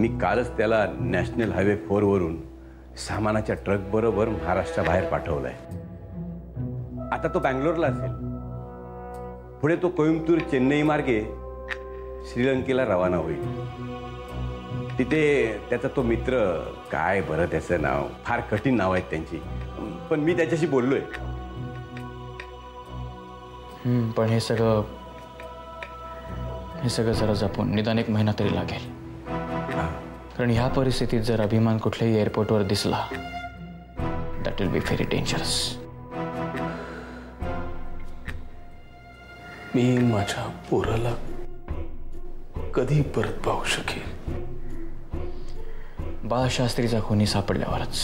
मी कालच त्याला national highway 4 वरून सामानाच्या ट्रक बरोबर महाराष्ट्राबाहेर पाठवलाय। आता तो बँगलोरला असेल, पुढे तो कोइंबतूर चेन्नई मार्गे श्रीलंकेला रवाना होईल। तिथे त्याचा तो मित्र, काय बरं त्याचं नाव, फार कठीण नाव आहेत त्यांची, पण मी त्याच्याशी बोललोय। पण हे सगळं जरा जपून, निदान 1 महिना तरी लागेल। कारण ह्या परिस्थितीत जर अभिमान कुठल्याही एअरपोर्टवर दिसला, that will be very dangerous. मी माझ्या पोराला कधी परत पाहू शकेल? बाळशास्त्रीचा खुनी सापडल्यावरच।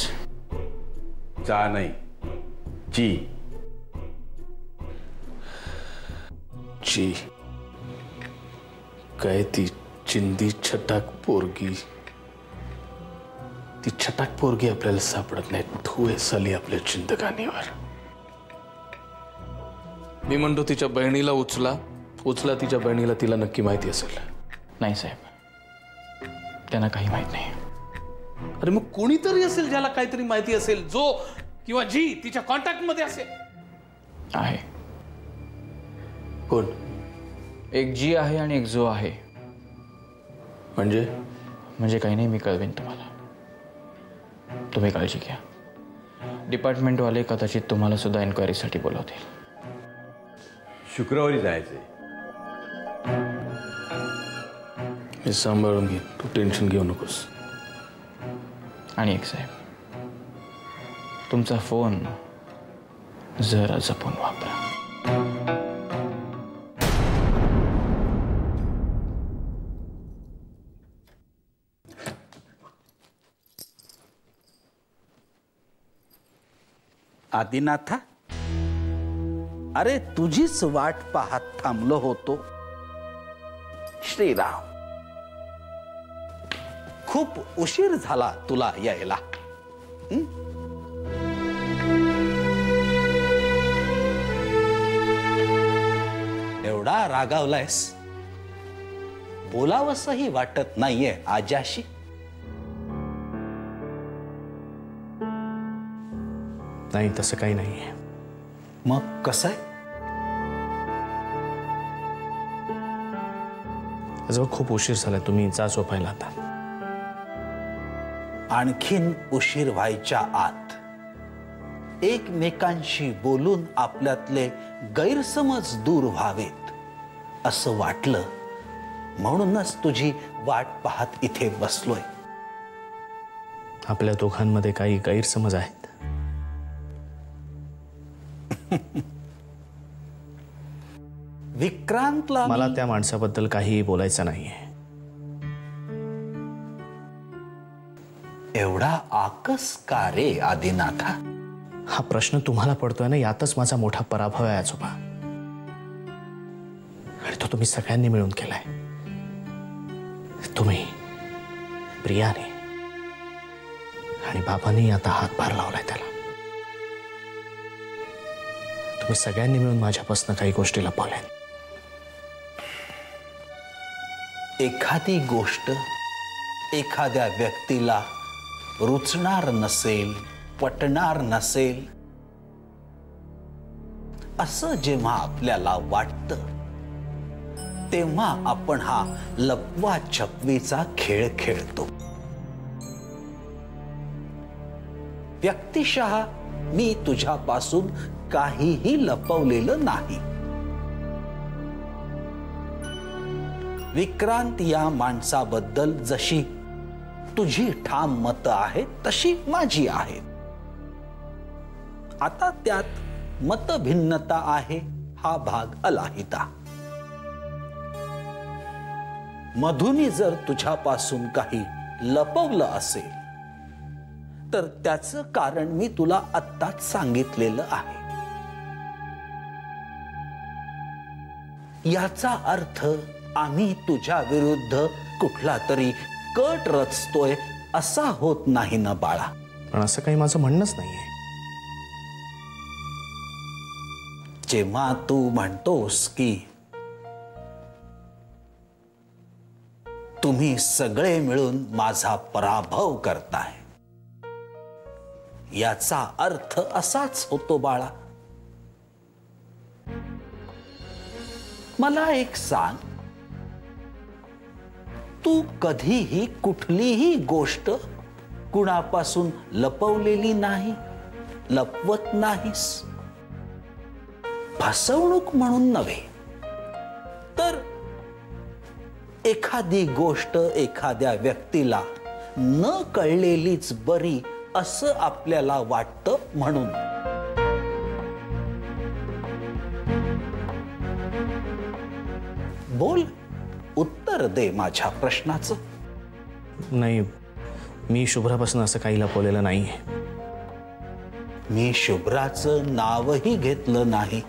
चा नाही, ची। जी काय ती चिंदी छटाक पोरगी? ती छटाक पोरगी आपल्याला सापडत नाही, धुवे साली आपल्या चिंतकानीवर। मी म्हणतो तिच्या बहिणीला उचला तिच्या बहिणीला, तिला नक्की माहिती असेल। नाही साहेब, त्यांना काही माहित नाही। अरे मग कोणीतरी असेल ज्याला काहीतरी माहिती असेल, जो किंवा जी तिच्या कॉन्टॅक्ट मध्ये असेल। आहे कोण? एक जी आहे आणि एक जो आहे। म्हणजे काही नाही, मी कळवेन तुम्हाला। तुम्ही काळजी घ्या। डिपार्टमेंटवाले कदाचित तुम्हाला सुद्धा एन्क्वायरीसाठी बोलवतील। शुक्रवारी जायचंय। मी सांभाळून घे, तू टेन्शन घेऊ नकोस। आणि एक साहेब, तुमचा फोन जरा जपून वापरा। आदिनाथा, अरे तुझीच वाट पाहत थांबलो होतो। श्रीराम, खूप उशीर झाला तुला यायला। एवढा रागावलायस, बोलावंसही वाटत नाहीये आजाशी। नाही, तसं काही नाहीये। मग कसं आहे? खूप उशीर झालाय, तुम्ही जा झोपायला आता। आणखीन उशीर व्हायच्या आत एकमेकांशी बोलून आपल्यातले गैरसमज दूर व्हावेत असं वाटलं, म्हणूनच तुझी वाट पाहत इथे बसलोय। आपल्या दोघांमध्ये काही गैरसमज आहेत? विक्रांतला मला त्या माणसाबद्दल काही बोलायचं नाहीये। एवढा आकस का रे आदिनाथा? हा प्रश्न तुम्हाला पडतोय ना, यातच माझा मोठा पराभव आहे आजोबा। आणि तो तुम्ही सगळ्यांनी मिळून केलाय। तुम्ही, प्रियाने आणि बाबांनी आता हातभार लावलाय त्याला। तुम्ही सगळ्यांनी मिळून माझ्यापासून काही गोष्टी लपवल्या। एखादी गोष्ट एखाद्या व्यक्तीला रुचणार नसेल, पटणार नसेल असं जेव्हा आपल्याला वाटतं, तेव्हा आपण हा लपवा छपवीचा खेळ खेळतो। व्यक्तिशः मी तुझ्यापासून काहीही लपवलेलं नाही। विक्रांत या माणसाबद्दल जशी तुझी ठाम मत आहे तशी माझी आहेत। आता त्यात मतभिन्नता आहे हा भाग अलाहिता। मधुनी जर तुझ्यापासून काही लपवलं असेल तर त्याचं कारण मी तुला आत्ताच सांगितलेलं आहे। याचा अर्थ आम्ही तुझ्या विरुद्ध कुठला तरी कट रचतोय असा होत नाही ना बाळा? पण असं काही माझं म्हणणंच नाहीये। जेव्हा तू म्हणतोस की तुम्ही सगळे मिळून माझा पराभव करताय। याचा अर्थ असाच होतो बाळा। मला एक सांग, तू कधीही कुठलीही गोष्ट कुणापासून लपवलेली नाही, लपवत नाहीस। फसवणूक म्हणून नव्हे, तर एखादी गोष्ट एखाद्या व्यक्तीला न कळलेलीच बरी असं आपल्याला वाटतं म्हणून। बोल, उत्तर दे माझ्या प्रश्नाचं। नाही, मी शुभ्रापासून असं काही लपवलेलं नाहीये। मी शुभ्राचं नावही घेतलं नाही।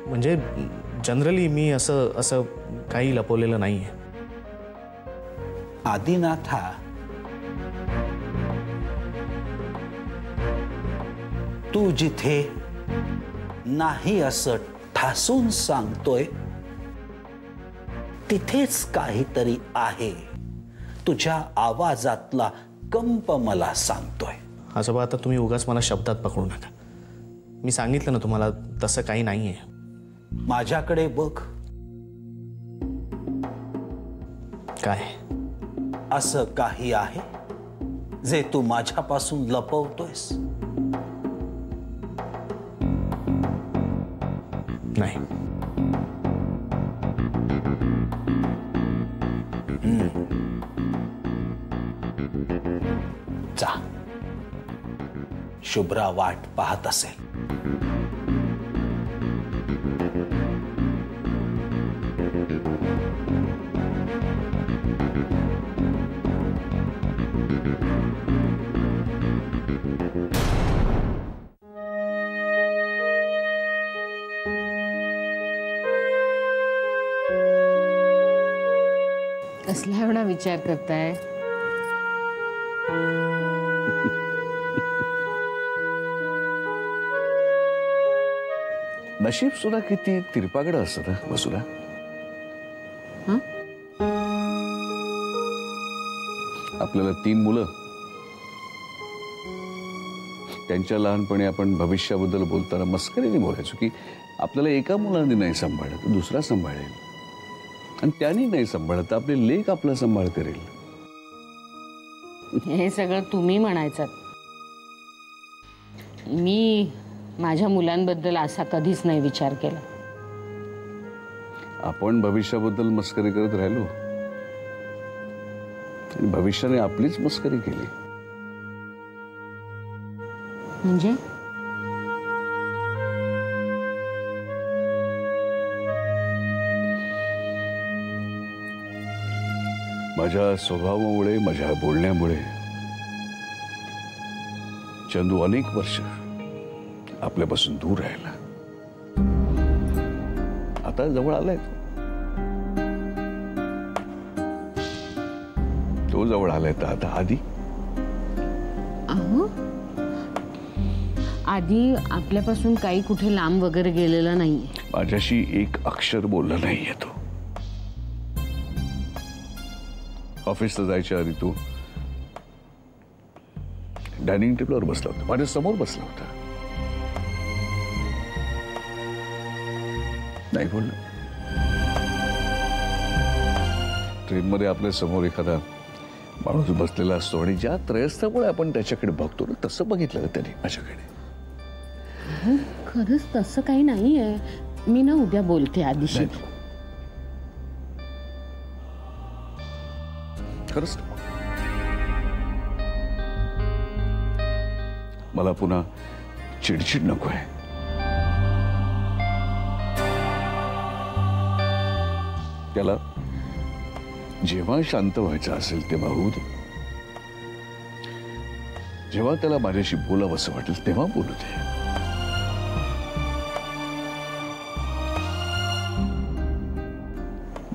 म्हणजे जनरली मी असं काही लपवलेलं नाहीये। आदिनाथा, तू जिथे नाही असं ठासून सांगतोय तिथेच काहीतरी आहे। तुझ्या आवाजातला कंप मला सांगतोय। आजोबा, आता तुम्ही उगाच मला शब्दात पकडू नका। मी सांगितलं ना तुम्हाला, तसं काही नाहीये। माझ्याकडे बघ। काय? असं काही आहे जे तू माझ्यापासून लपवतोयस? नाही। जा, शुभ्रा वाट पाहत असेल। कसला एवढा विचार करताय? नशीब सुद्धा किती तिरपागडं असतं ना वसुला। आपल्याला 3 मुलं, त्यांच्या लहानपणी आपण भविष्याबद्दल बोलताना मस्करीने बोलायचो की आपल्याला एका मुलाने नाही सांभाळलं तर दुसरा सांभाळेल, आणि त्यांनी नाही सांभाळलं तर आपले लेक आपला सांभाळ करेल। हे सगळं तुम्ही म्हणायचं। मी माझ्या मुलांबद्दल असा कधीच नाही विचार केला। आपण भविष्याबद्दल मस्करी करत राहिलो आणि भविष्याने आपलीच मस्करी केली। म्हणजे माझ्या स्वभावामुळे, माझ्या बोलण्यामुळे चंदू अनेक वर्ष आपल्यापासून दूर राहिला। आता जवळ आलाय तो जवळ आलाय तर आता आधी आधी आपल्यापासून काही कुठे लांब वगैरे गेलेला नाहीये। माझ्याशी एक अक्षर बोलला नाहीये तो। ऑफिसला जायच्या आधी तो डायनिंग टेबलवर बसला होता, माझ्या समोर बसला होता, नाही बोलला। ट्रेनमध्ये आपल्या समोर एखादा माणूस बसलेला असतो आणि ज्या त्रयस्थामुळे आपण त्याच्याकडे बघतो ना, तसं बघितलं त्याने माझ्याकडे। खरंच तसं काही नाहीये। मी ना उद्या बोलते आदिशी। खरंच मला पुन्हा चिडचिड नको आहे। त्याला जेव्हा शांत व्हायचं असेल तेव्हा होऊ दे, जेव्हा त्याला माझ्याशी बोलावंसं वाटेल तेव्हा बोलू दे।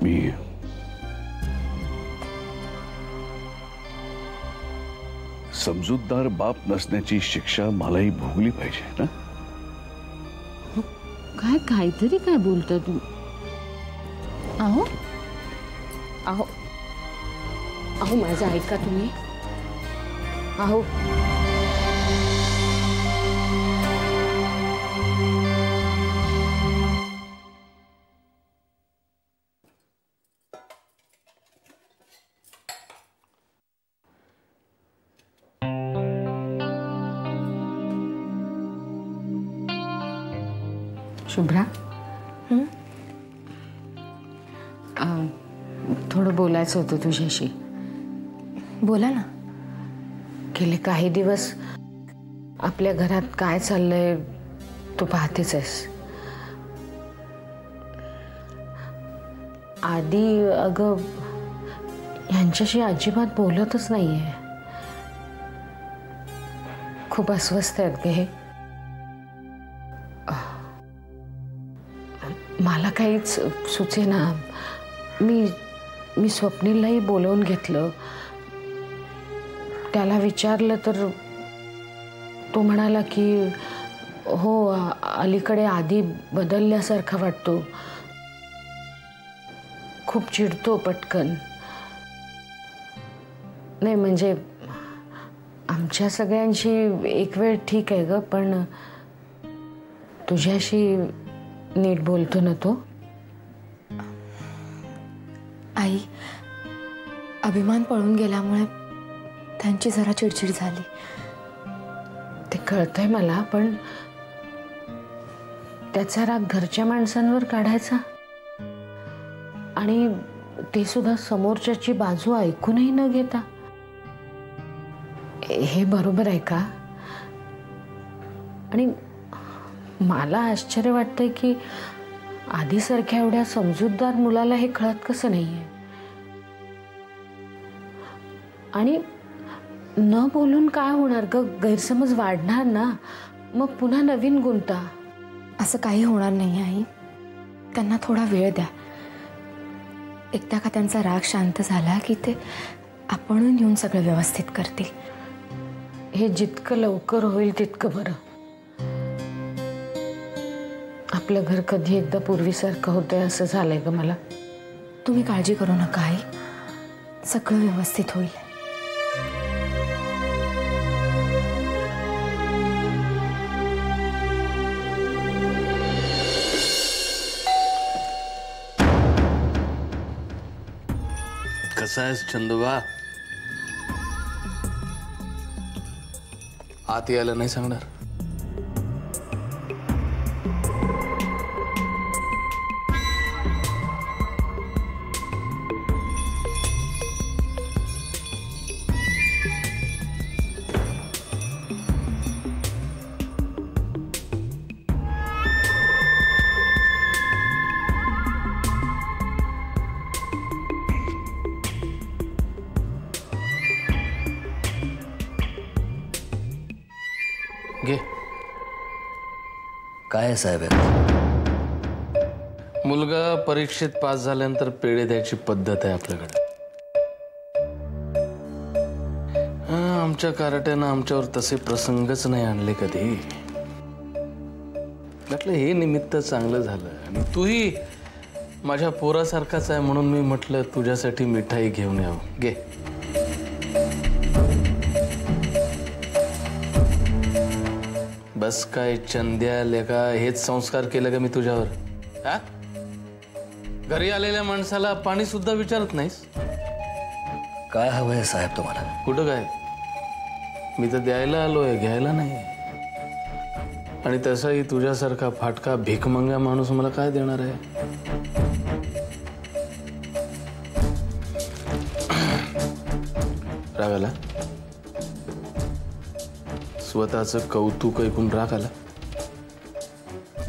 मी समजूतदार बाप नसण्याची शिक्षा मलाही भोगली पाहिजे ना। काय काहीतरी काय बोलता तू? अहो अहो अहो माझं ऐका तुम्ही. अहो शुभ्रा, थोडं बोलायचं होतं तुझ्याशी. बोला ना. गेले काही दिवस आपल्या घरात काय चाललंय तू पाहतेच आहेस. आधी अगं यांच्याशी अजिबात बोलतच नाहीये. खूप अस्वस्थ आहेत गे. मला काहीच सुचेना. मी स्वप्नीललाही बोलवून घेतलं. त्याला विचारलं तर तो म्हणाला की हो अलीकडे आधी बदलल्यासारखा वाटतो, खूप चिडतो पटकन. नाही म्हणजे आमच्या सगळ्यांशी एक वेळ ठीक आहे ग, पण तुझ्याशी नीट बोलतो ना तो. आई, अभिमान पळून गेल्यामुळे त्यांची जरा चिडचिड झाली. ते कळतंय मला, पण त्याचा राग घरच्या माणसांवर काढायचा आणि ते सुद्धा समोरच्याची बाजू ऐकूनही न घेता, हे बरोबर आहे का? आणि मला आश्चर्य वाटतंय की आधीसारख्या एवढ्या समजूतदार मुलाला हे कळत कसं नाहीये. आणि न बोलून काय होणार ग? गैरसमज वाढणार ना, मग पुन्हा नवीन गुंता. असं काही होणार नाही आई. त्यांना थोडा वेळ द्या. एकदा का त्यांचा राग शांत झाला की ते आपणहून येऊन सगळं व्यवस्थित करतील. हे जितकं लवकर होईल तितकं बरं. आपलं घर कधी एकदा पूर्वीसारखं होतंय असं झालंय ग मला. तुम्ही काळजी करू नका आई, सगळं व्यवस्थित होईल. कसा आहेस चंदुबा? आत यायला नाही सांगणार? घे. काय साहेब? मुलगा परीक्षेत पास झाल्यानंतर पेढे द्यायची पद्धत आहे आपल्याकडे. आमच्या कार्याट्यानं आमच्यावर तसे प्रसंगच नाही आणले कधी. म्हटलं हे निमित्त चांगलं झालं आणि तूही माझ्या पोरासारखाच आहे म्हणून मी म्हटलं तुझ्यासाठी मिठाई घेऊन यावं. घे. बस काय चंद्या लेका, हेच संस्कार केलं का मी तुझ्यावर? हा? घरी आलेल्या माणसाला पाणी सुद्धा विचारत नाहीस? काय हवंय साहेब तुम्हाला? कुठं काय? मी तर द्यायला आलोय, घ्यायला नाही. आणि तसाही तुझ्यासारखा फाटका भिकमंगा माणूस मला काय देणार आहे? राग आला? स्वतःचं कौतुक ऐकून राग आला?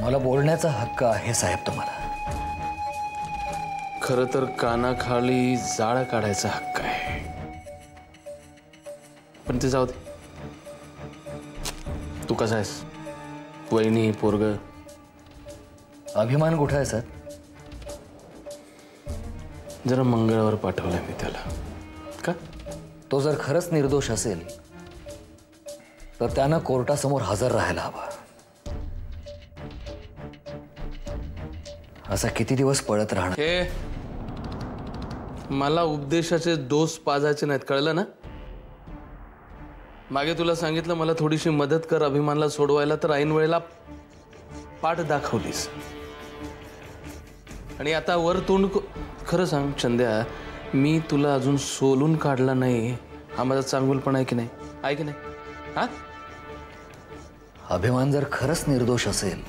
मला बोलण्याचा हक्क आहे साहेब तुम्हाला. खरं तर कानाखाली जाळ काढायचा हक्क आहे, पण ते जाऊ दे. तू कसा आहेस? वहिनी, पोरग? अभिमान कुठं आहे सर? जरा मंगळवार पाठवलाय मी त्याला. का? तो जर खरंच निर्दोष असेल तर त्यानं कोर्टासमोर हजर राहायला हवं. असा किती दिवस पळत राहणार? मला उपदेशाचे डोस पाजायचे नाहीत, कळलं ना? मागे तुला सांगितलं मला थोडीशी मदत कर अभिमानला सोडवायला, तर ऐन वेळेला पाठ दाखवलीस. आणि आता वर तोंड खरं सांग चंद्या, मी तुला अजून सोलून काढला नाही हा माझा चांगुलपणा आहे की नाही? आहे की नाही? हा, अभिमान जर खरंच निर्दोष असेल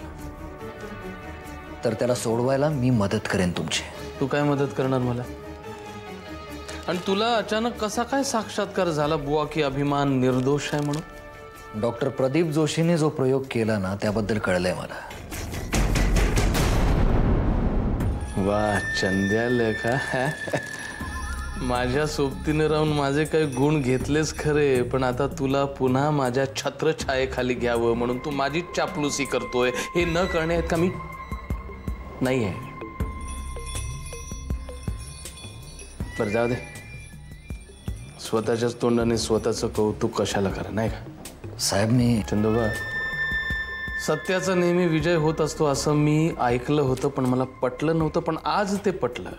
तर त्याला सोडवायला मी मदत करेन तुमची. तू काय मदत करणार मला? आणि तुला अचानक कसा काय साक्षात्कार झाला बुवा की अभिमान निर्दोष आहे म्हणून? डॉक्टर प्रदीप जोशीने जो प्रयोग केला ना त्याबद्दल कळलंय मला. वा चंद्या लेखा, माझ्या सोबतीने राहून माझे काही गुण घेतलेच खरे, पण आता तुला पुन्हा माझ्या छत्रछायेखाली घ्यावं म्हणून तू माझी चापलुसी करतोय. हे न करणे आहेत का मी? नाही आहे. बरं जाऊ दे, स्वतःच्याच तोंडाने स्वतःचं कौतुक कशाला करा, नाही का? साहेब मी चंदोबा, सत्याचा नेहमी विजय होत असतो असं मी ऐकलं होतं, पण मला पटलं नव्हतं. पण आज ते पटलं.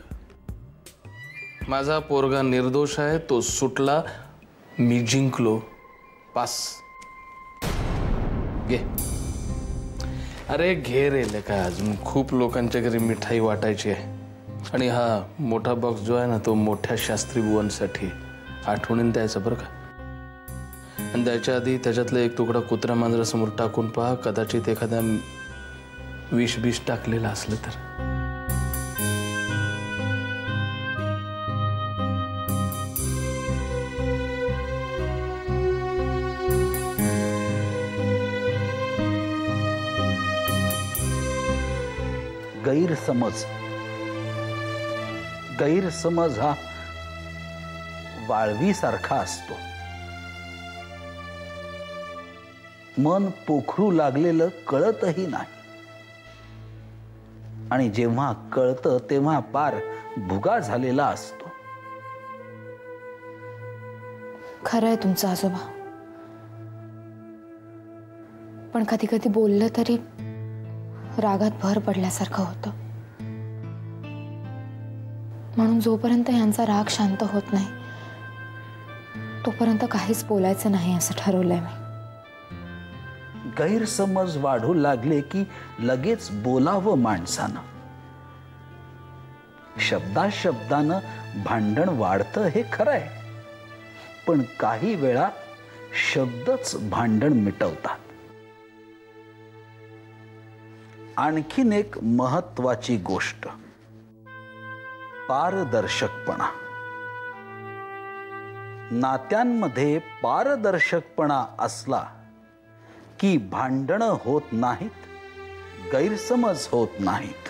माझा पोरगा निर्दोष आहे, तो सुटला, मी जिंकलो. पास घे. अरे घे रे लेका, अजून खूप लोकांच्या घरी मिठाई वाटायची आहे. आणि हा मोठा बॉक्स जो आहे ना तो मोठ्या शास्त्री बुवांसाठी आठवणीन द्यायचा बरं का. आणि द्यायच्या आधी त्याच्यातलं एक तुकडा कुत्र्या मांजरासमोर टाकून पहा, कदाचित एखाद्या विष टाकलेलं असलं तर. गैरसमज हा वाळवीसारखा असतो. मन पोखरू लागलेलं कळतही नाही, आणि जेव्हा कळतं तेव्हा पार भुगा झालेला असतो. खरं आहे तुमचं आजोबा, पण कधी कधी बोललं तरी रागात भर पडल्यासारखं होतं. म्हणून जोपर्यंत यांचा राग शांत होत नाही तोपर्यंत काहीच बोलायचं नाही असं ठरवलंय मी. गैरसमज वाढू लागले की लगेच बोलावं माणसानं. शब्दानं भांडण वाढतं हे खरं आहे, पण काही वेळा शब्दच भांडण मिटवतात. आणखीन एक महत्वाची गोष्ट, पारदर्शकपणा. नात्यांमध्ये पारदर्शकपणा असला की भांडणं होत नाहीत, गैरसमज होत नाहीत.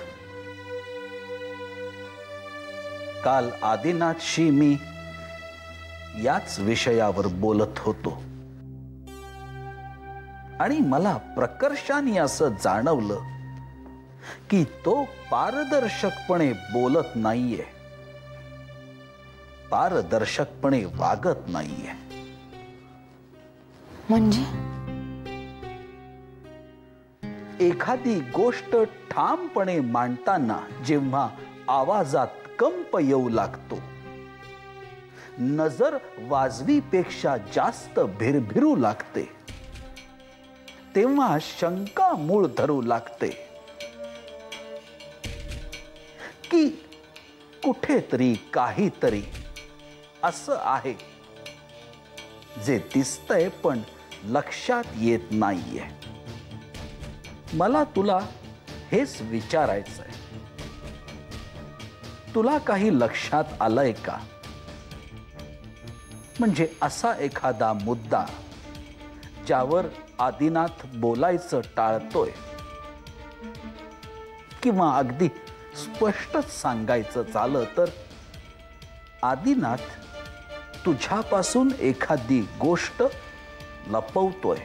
काल आदिनाथशी मी याच विषयावर बोलत होतो आणि मला प्रकर्षाने असं जाणवलं की तो पारदर्शकपणे बोलत नाहीये, पारदर्शकपणे वागत नाहीये. म्हणजे एखादी गोष्ट ठामपणे मांडताना जेव्हा आवाजात कंप येऊ लागतो, नजर वाजवीपेक्षा जास्त भिरभिरू लागते, तेव्हा शंका मूळ धरू लागते की कुठेतरी काहीतरी असं आहे जे दिसतंय पण लक्षात येत नाहीये. मला तुला हेच विचारायचंय, तुला काही लक्षात आलंय का? म्हणजे असा एखादा मुद्दा ज्यावर आदिनाथ बोलायचं टाळतोय, किंवा अगदी स्पष्टच सांगायचं झालं तर आदिनाथ तुझ्यापासून एखादी गोष्ट लपवतोय.